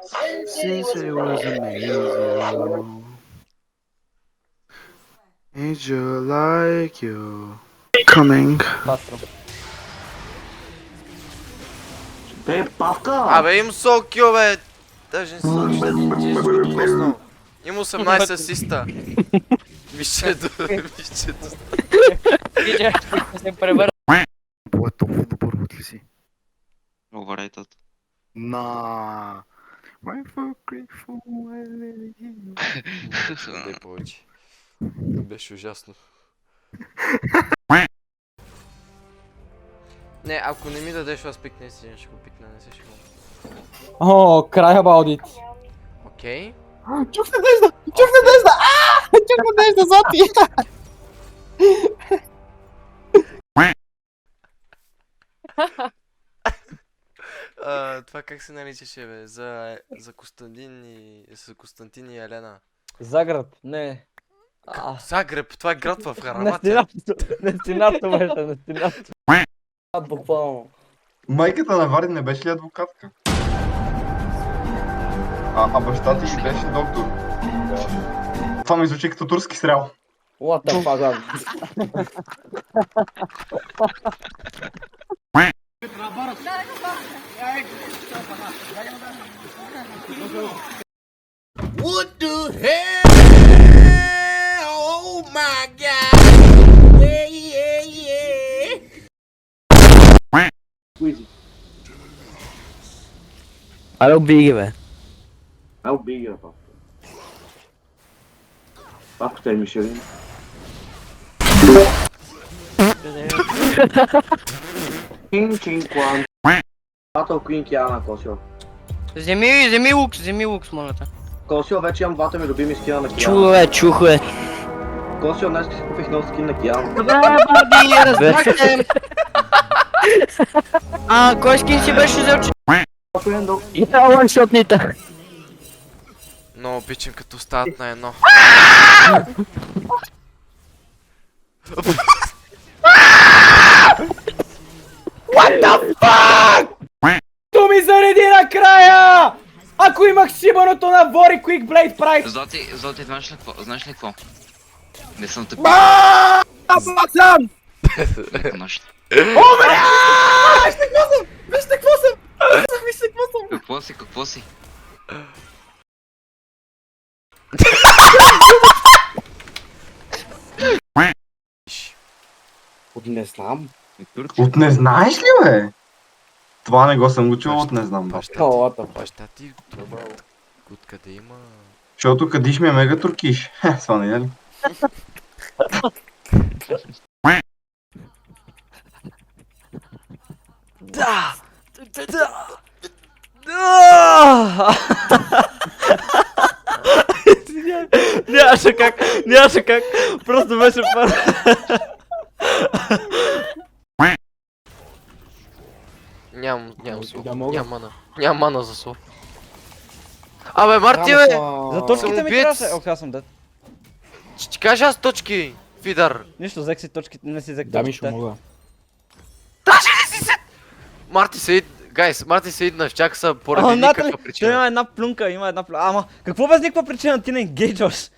Since it was amazing. Angel like you. Coming. Пастро. Бе, папка! Абе им сокио, бе! Даже не съм, че ще го коснал. Има 18 асиста. Вижчето, вижчето. Видя, се превърна. Това е толкова добър от ли си? Overrated. На. My fuck grateful, I let you. Не повече. Беше ужасно. Не, ако не ми дадеш аз пикне си, ще го пикна, не се шегувам. О, край about it. Окей. Чух надежда! Чух надежда! Чух надежда, Зоти! Това как се наричаше, бе? За Константин и Елена. Загреб, не. Загреб, това е град в Харватия. Нестинато беше, нестинато. Буквално. Майката на Вари не беше ли адвокатка? А баща ти беше доктор. Това ми звучи като турски стрел. What the fuck, What the hell? Oh my god! Yeah, yeah, yeah. Alo биги, бе. Ел бига, папка. Папката е Мишелин. King Kwan. Battle Queen Kiana, Косио. Вземи лукс, моля те. Косио, вече имам двата ми любими скина на Киана. Чухове. Косио, днес си купих нов скин на Киана. Добре, Барби, разбрахте. Кой скин си беше взел, че... И на ланшотните. Много обичам като стават на едно. То ми зареди накрая! Ако имах сибаното на Вори Quick Blade Pride! Зоти, знаеш ли какво? Не съм те Съм! пикал нощ. Умря! Вижте какво съм! Вижте какво съм! Вижте какво съм! Какво си? Не знам. От не знаеш ли, бе? Това не го съм учил от не знам, бе. Баща ти, откъде има? Защото Кадиш ми е мега туркиш. Свани, нали? Да! Нямаше как, просто беше първо. Нямам слов. Нямам мана за слов. Абе, Марти, бе! За точките ми Самоубиец! трябваше. Аз съм дед. Ще ти кажа аз точки, Фидър. Нищо, взех си точките, не си взех Да, точките. Мишо, мога. Даже не си се... Марти се идна в чакса поради никаква Той има причина. една плюнка, Ама, какво без никаква причина ти не енгейджваш?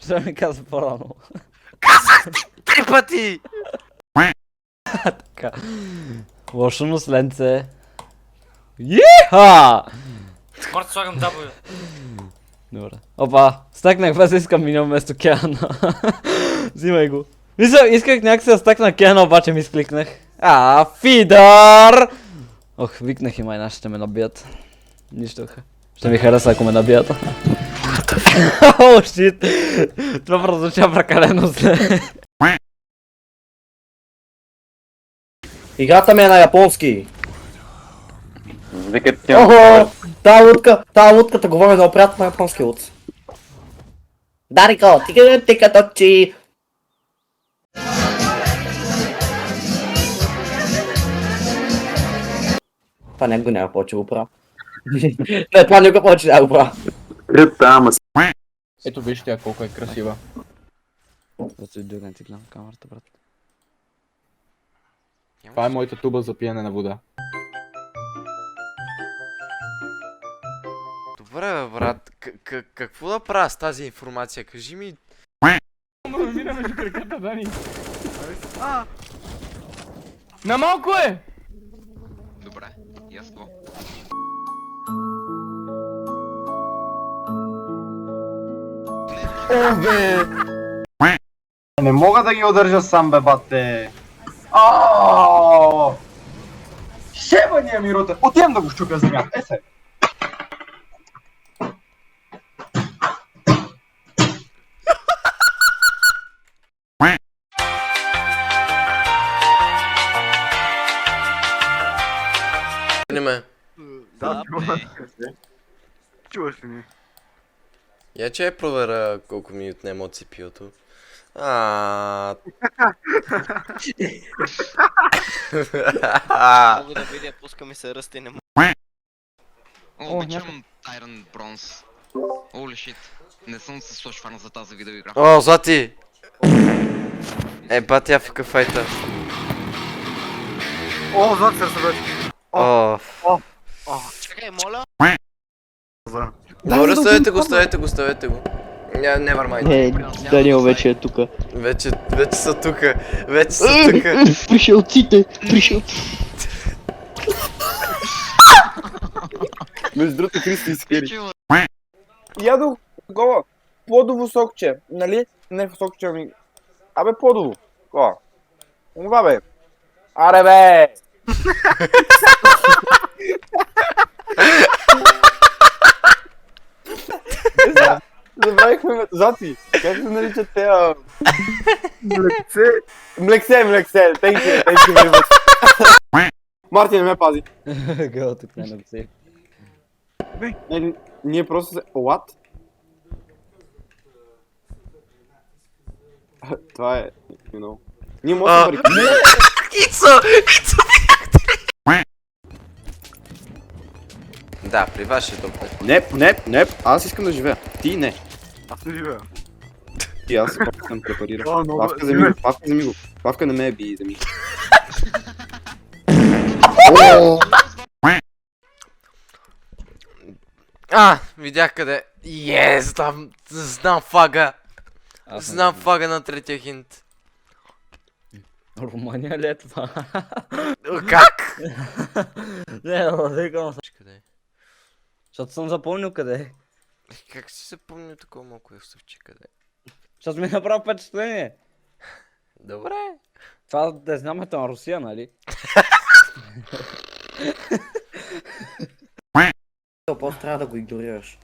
Ще ми каза по-рано. Казах ти 3 пъти! Така. Лошо мусленце. Иха! Марто, слагам W. Добре. Опа, стакнах, без искам миньон вместо Кеана. Взимай го. Мисля, исках някак да стакна Кеана, обаче ми изкликнах. Фидър! Ох, викнах и май наши ще ме набият. Нищо. Ще ми хареса, ако ме набият. О, шит! Това прозвуча прекалено зле. Играта ми е на японски. Охо! Тая лутката говори много приятно на японски луд. Дарико, тика точи! Това някой няма повече го правя. Не, това някой повече няма го правя. Ето виж тя колко е красива. Да се дюрне ти гледам камерата, брат. Това е моята туба за пиене на вода. Добре, бе, брат. Какво да правя с тази информация? Кажи ми... Мина между краката, Дани. На малко е! Добре, ясно. Не мога да ги удържа сам, бе, бате. Аааа! Шебания ми рота. Отивам да го щука земята. Е се. Не ме. Да, чуваш ли ми? Я че я проверя колко ми отнема от CPU-то. Мога да видя, пуска ми се ръсти, не мога. О, обичам Iron Bronze. Holy shit. Не съм се слушван за тази видеоигра. О, Злати! Бати Африка файта. О, зад се разсъбрати. О, Чакай, моля. добре, ставете го. Never mind. Даниел вече е тука. Вече са тука. Пришелците! Между другото, Христо изкери. Чува. Ядох такова плодово сокче, нали? Не сокче, ами... Абе, плодово. Такова. Това бе. Аре бе! Забравихме ме... Зати, как се наричат те... Млексе. Млексе. Thank you very much. Марти, не ме пази. Гъл тук не написи. Не, ние просто се... What? Това е... You know. Ние можем да барикадираме. Да, при вас ще добре. Не, аз искам да живея. Ти не. Аз не живея. И аз пак съм препарирал. Павка вземи го. Павка не ме е би, вземи. Видях къде. Знам фага. Знам фага на третия хинт. Румъния ли е това? Как? Не, викам. Къде? Защото съм запомнил къде е. Как си се помня такова малко съвче къде? Защото ми направи впечатление. Добре. Това да знамето на Русия, нали? Просто трябва да го игнорираш.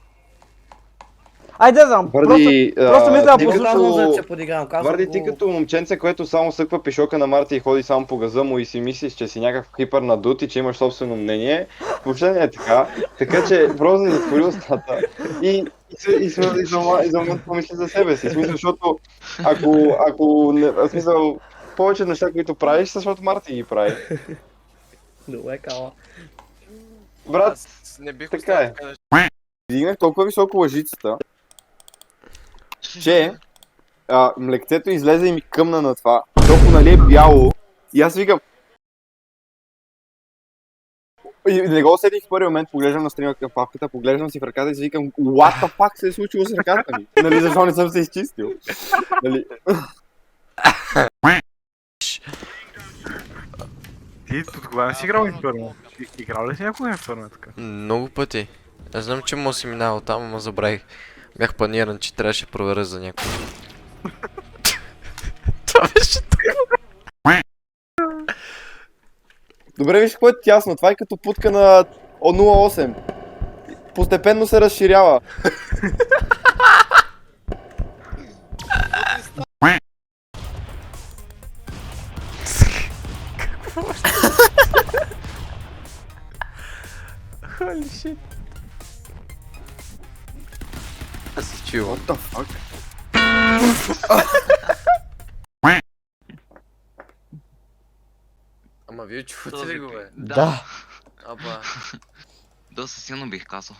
Айде знам, просто мисля да послушам. Че подигравам. Върди ти като момченце, което само съква пешока на Марти и ходи само по газа му и си мислиш, че си някакъв хипър надут и че имаш собствено мнение. Въобще не е така. Така че просто си затвори устата и за момент помисли за себе си. В смисъл, защото ако не, в смисъл, повече неща, които правиш, защото Марти ги прави. Добре, кала. Брат, Не бих така е. оставил Дигнах толкова високо лъжицата, че млекцето излезе и ми къмна на това. Толкова нали е бяло. И аз викам... И не го усетих в първи момент, поглеждам на стрима към папката, поглеждам си в ръката и си викам, what the fuck се е случило с ръката ми? Нали, защо не съм се изчистил? Нали... Ти тогава не си играл Инферно? Играл ли си някога Инферно така? много пъти. Аз знам, че му си минал там, ама забравих. Бях планиран, че трябваше да проверя за някой. Това беше така. Добре, виж какво е тясно, това е като путка на 0.8. Постепенно се разширява. Holy shit. Аз се чувам. What the fuck? Ама вие чувате ли го, бе? Да. Аба. Доста силно бих казал.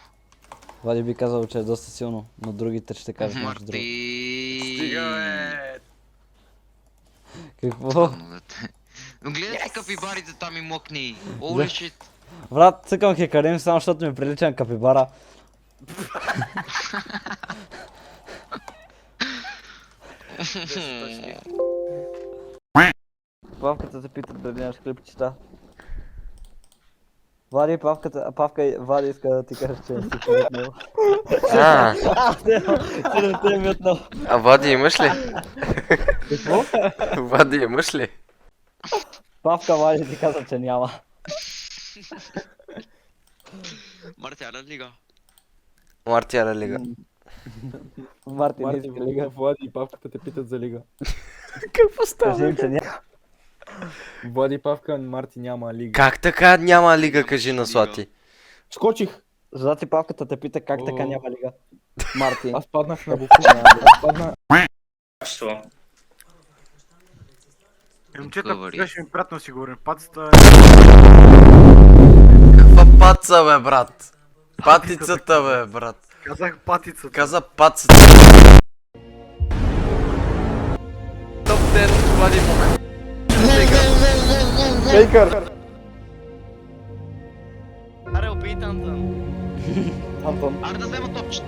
Влади би казал, че е доста силно, но другите ще кажат нещо друго. Марти. Стига, бе. Какво? Странно, дете. Но гледай си капибарите там и мокни. Holy shit. Брат, цъкам хекарим само защото ми прилича на капибара. Павката те питат дали нямаш клипчета. Влади, Павка иска да ти каже, че не си клипнал. А, Че не те е мютнал. а Влади имаш ли? Какво? Влади имаш ли? Павка Влади ти каза, че няма. Мартиана лига. Мартиана лига. Мартин иска лига. Влади и Павката те питат за лига. Какво Кажи им, че няма. Влади, Павка, Марти няма лига. Как така няма лига, кажи на Слати? Скочих! Злати Павката те пита как така няма лига. Мартин. Аз паднах на буфуна. Аз паднах... Момчета, Говори. беше ми приятно да си говорим. Пацата Каква паца, бе, брат? Патицата, бе, брат. казах патицата. Каза пацата. Топ 10 Влади момент. Фейкър! Аре, убий Антон. Антон. Аре да взема топче.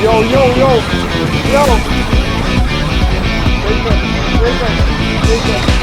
Йоу, йоу, йоу! Йоу! Фейкър! Фейкър! Фейкър!